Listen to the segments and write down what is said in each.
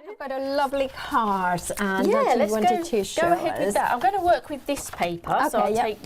I've got a lovely card and Yeah, that you let's wanted to show go ahead with us. that. I'm going to work with this paper, so Okay, I'll take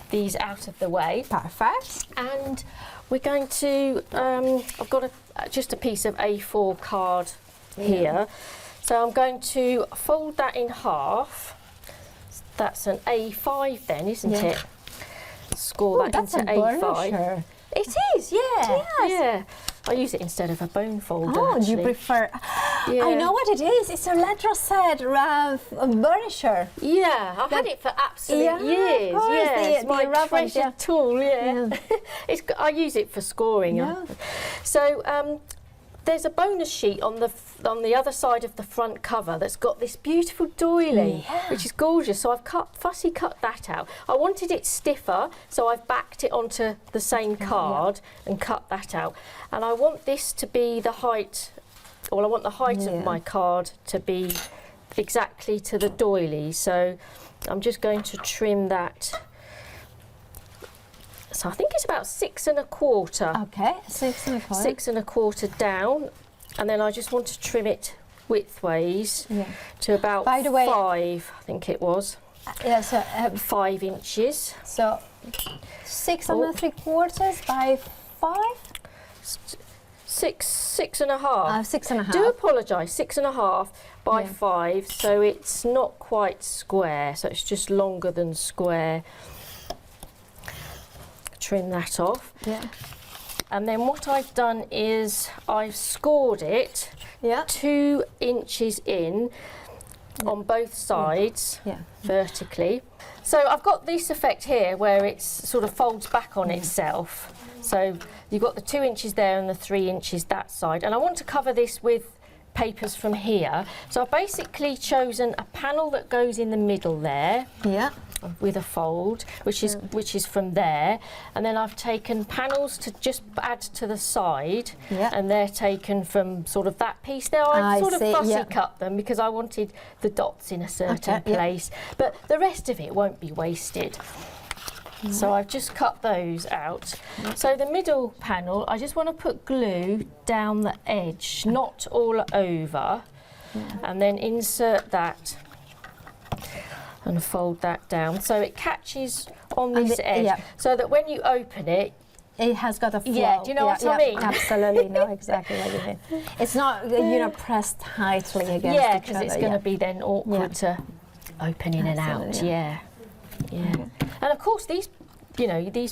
these out of the way. Perfect. And we're going to, I've got just a piece of A4 card here. So I'm going to fold that in half. That's an A5 then, isn't it? Score that that's into a A5. burnisher. It is, yeah. Yes. Yeah. I use it instead of a bone folder. Oh, actually. you prefer? Yeah. I know what it is. It's a letraset burnisher. Yeah, I've had it for absolute years. Of course, Yeah, it's my rough ones, treasured tool. Yeah, I use it for scoring. Yeah. So there's a bonus sheet on the other side of the front cover that's got this beautiful doily, which is gorgeous. So I've fussy cut that out. I wanted it stiffer, so I've backed it onto the same card and cut that out. And I want this to be the height. Well, I want the height of my card to be exactly to the doily. So I'm just going to trim that. So I think it's about 6 1/4. Okay, 6 1/4. 6 1/4 down, and then I just want to trim it widthways to about By the way, 5, I think it was. Yeah, so 5 inches. so 6 3/4 by 5. 6 1/2. 6 1/2. Do apologise. 6 1/2 by 5, so it's not quite square. So it's just longer than square. Trim that off. Yeah. And then what I've done is I've scored it 2 inches in on both sides vertically. So I've got this effect here where it sort of folds back on itself. So you've got the 2 inches there and the 3 inches that side. And I want to cover this with papers from here. So I've basically chosen a panel that goes in the middle there. Yeah. With a fold, which is from there, and then I've taken panels to just add to the side, and they're taken from sort of that piece there. I sort of fussy cut them because I wanted the dots in a certain place, but the rest of it won't be wasted. So I've just cut those out. So the middle panel, I just want to put glue down the edge, not all over, and then insert that and fold that down so it catches on this edge, so that when you open it, it has got a flow. Yeah, do you know what I mean? Absolutely, know exactly what you mean. It's not, pressed tightly against each other. Yeah, because it's going to be then awkward to open in and out. Yeah. And of course, these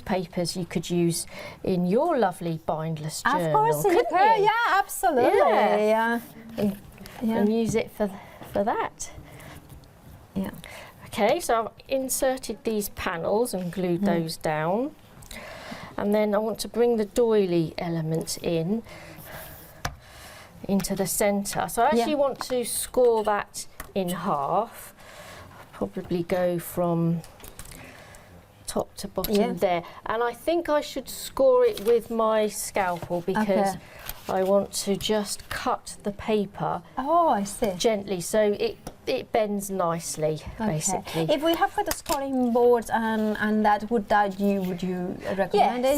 papers you could use in your lovely bindless journal. Of course, you could. Yeah, absolutely. Yeah. And use it for that. Yeah. Okay, so I've inserted these panels and glued those down. And then I want to bring the doily elements into the centre. So I actually want to score that in half. Probably go from top to bottom there. And I think I should score it with my scalpel because I want to just cut the paper gently so it bends nicely, basically. If we have got the scoring boards and that, would you recommend it?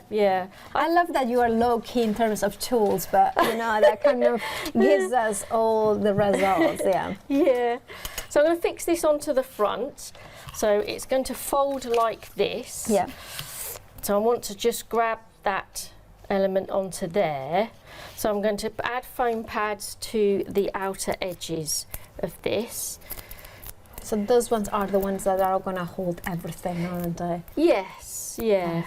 Yeah. I love that you are low key in terms of tools, but that kind of gives us all the results. Yeah. So I'm going to fix this onto the front. So it's going to fold like this. Yeah. So I want to just grab that element onto there. So I'm going to add foam pads to the outer edges of this. So those ones are the ones that are going to hold everything, aren't they? Yes,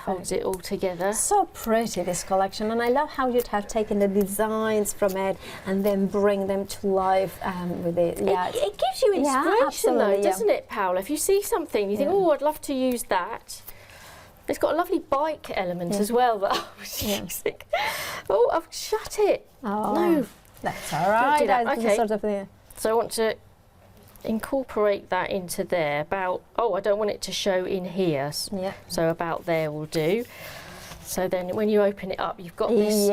holds it all together. So pretty, this collection, and I love how you'd have taken the designs from it and then bring them to life with it. Yeah, it gives you inspiration though, doesn't it, Paola? If you see something, you think, oh, I'd love to use that. It's got a lovely bike element as well that I was using. Oh, I've shut it. Oh, no. That's all right. Okay. Sort of, So I want to incorporate that into there. I don't want it to show in here. So about there will do. So then when you open it up, you've got this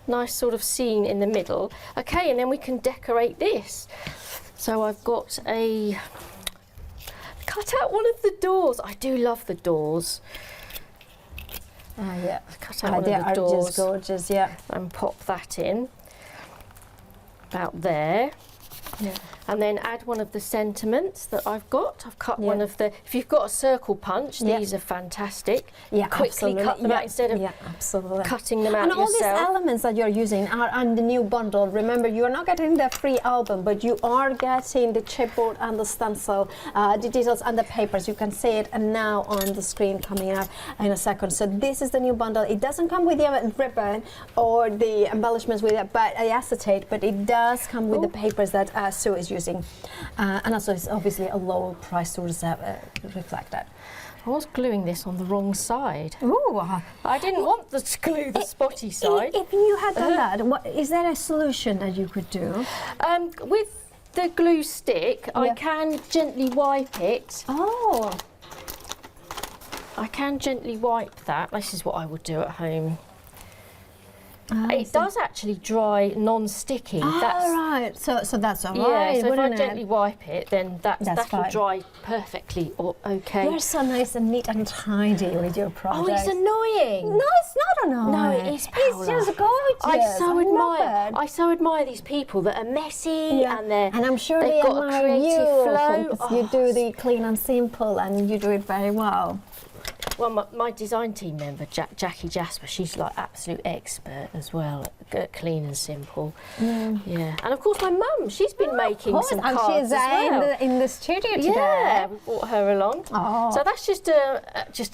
nice sort of scene in the middle. Okay, and then we can decorate this. So I've got cut out one of the doors. I do love the doors. Cut out one of the doors. Just gorgeous, and pop that in. about there. Yeah. And then add one of the sentiments that I've got. I've cut one of the, if you've got a circle punch, these are fantastic. Yeah, quickly absolutely. cut them out instead of absolutely. cutting them out and all yourself. these elements that you're using are on the new bundle. Remember, you're not getting the free album, but you are getting the chipboard and the stencil, the details and the papers. You can see it now on the screen coming up in a second. So this is the new bundle. It doesn't come with the ribbon or the embellishments with it, but acetate, but it does come with the papers that Sue is using. And also it's obviously a low price to reflect that. I was gluing this on the wrong side. Ooh. I didn't want to glue the spotty side. If you had done that, is there a solution that you could do? With the glue stick, I can gently wipe it. Oh. I can gently wipe that. This is what I would do at home. It does actually dry non-sticky. Right. So that's all right. Yeah, so if I gently wipe it, then that'll dry perfectly okay. You're so nice and neat and tidy with your project. Oh, it's annoying. No, it's not annoying. No, it is, Paola. It's just gorgeous. I so admire these people that are messy and I'm sure they've got a creative flow. Because you do the clean and simple, and you do it very well. Well, my design team member, Jackie Jasper, she's like absolute expert as well at clean and simple. Yeah. And of course my mum, she's been making some cards and she's as well. in the studio today. Yeah, we brought her along. Oh. So that's just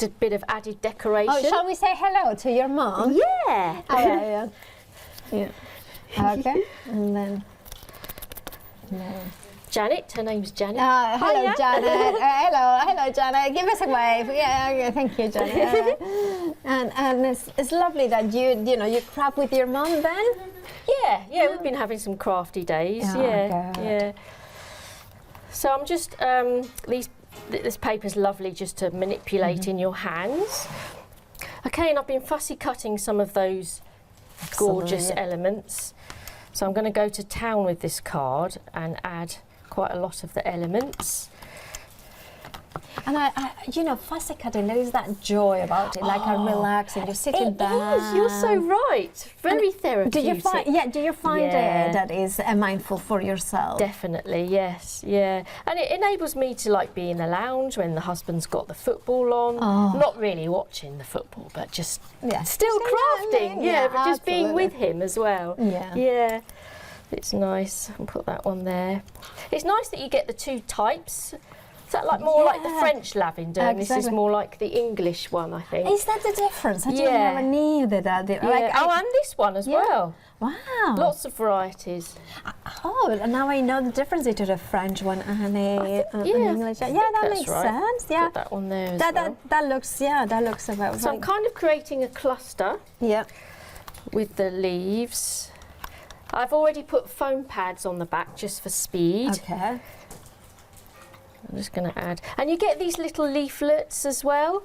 a bit of added decoration. Oh, shall we say hello to your mum? Yeah. Yeah. Okay. And then. Janet, her name's Janet. Hello, Hiya. Janet. Hello, Janet. Give us a wave. Yeah, thank you, Janet. and it's lovely that you craft with your mum then. Yeah, we've been having some crafty days. Yeah. So I'm just this paper's lovely just to manipulate in your hands. Okay, and I've been fussy cutting some of those gorgeous elements. So I'm going to go to town with this card and add quite a lot of the elements. And fussy cutting, there is that joy about it, like a relaxing, you're sitting back. It is, you're so right. Very therapeutic. Do you find it that is mindful for yourself? Definitely, yes, yeah. And it enables me to be in the lounge when the husband's got the football on. Not really watching the football, but just still crafting. Yeah, but just being with him as well. Yeah. It's nice. I'll put that one there. It's nice that you get the two types. Is that more like the French lavender, and this is more like the English one, I think. Is that the difference? I never knew that. And this one as well. Wow. Lots of varieties. Now I know the difference between the French one and the English. That makes sense. Yeah. Put that one there as well. That looks about right. So I'm kind of creating a cluster. Yeah. With the leaves. I've already put foam pads on the back just for speed. Okay. I'm just going to add, and you get these little leaflets as well.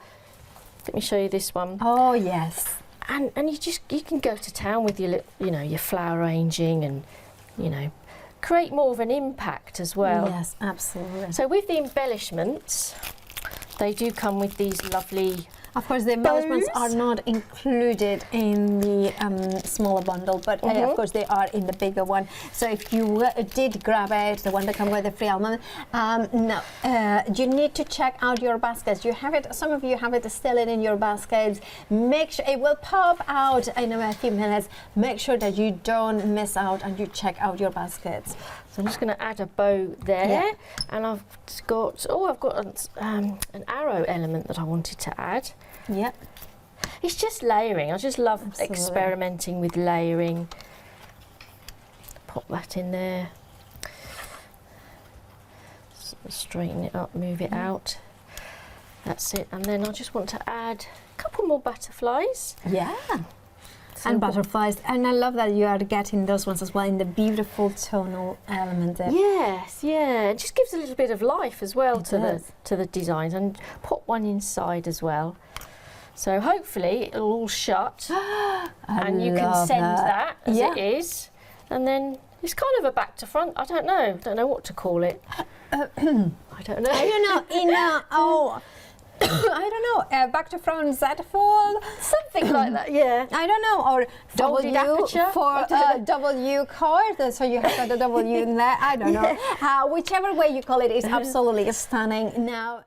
Let me show you this one. Oh yes. And you can go to town with your your flower arranging and create more of an impact as well. Yes, absolutely. So with the embellishments, they do come with these lovely. Of course, the embellishments are not included in the smaller bundle, but of course they are in the bigger one. So if you did grab it, the one that comes with the free album, you need to check out your baskets. You have it. Some of you have it still in your baskets. Make sure it will pop out in a few minutes. Make sure that you don't miss out and you check out your baskets. So I'm just going to add a bow there, and I've got an arrow element that I wanted to add. Yeah. It's just layering. I just love experimenting with layering. Pop that in there. Straighten it up, move it out. That's it. And then I just want to add a couple more butterflies. Yeah. And butterflies, and I love that you are getting those ones as well in the beautiful tonal element there. Yes, yeah, it just gives a little bit of life as well to the designs, and put one inside as well. So hopefully it'll all shut, and you can send that as it is, and then it's kind of a back to front. I don't know what to call it. I don't know. I don't know. I don't know, back to front Z fold, something like that. Yeah. I don't know, or Folded W aperture. for W card, so you have got the W in there. I don't know. Whichever way you call it is absolutely stunning. Now.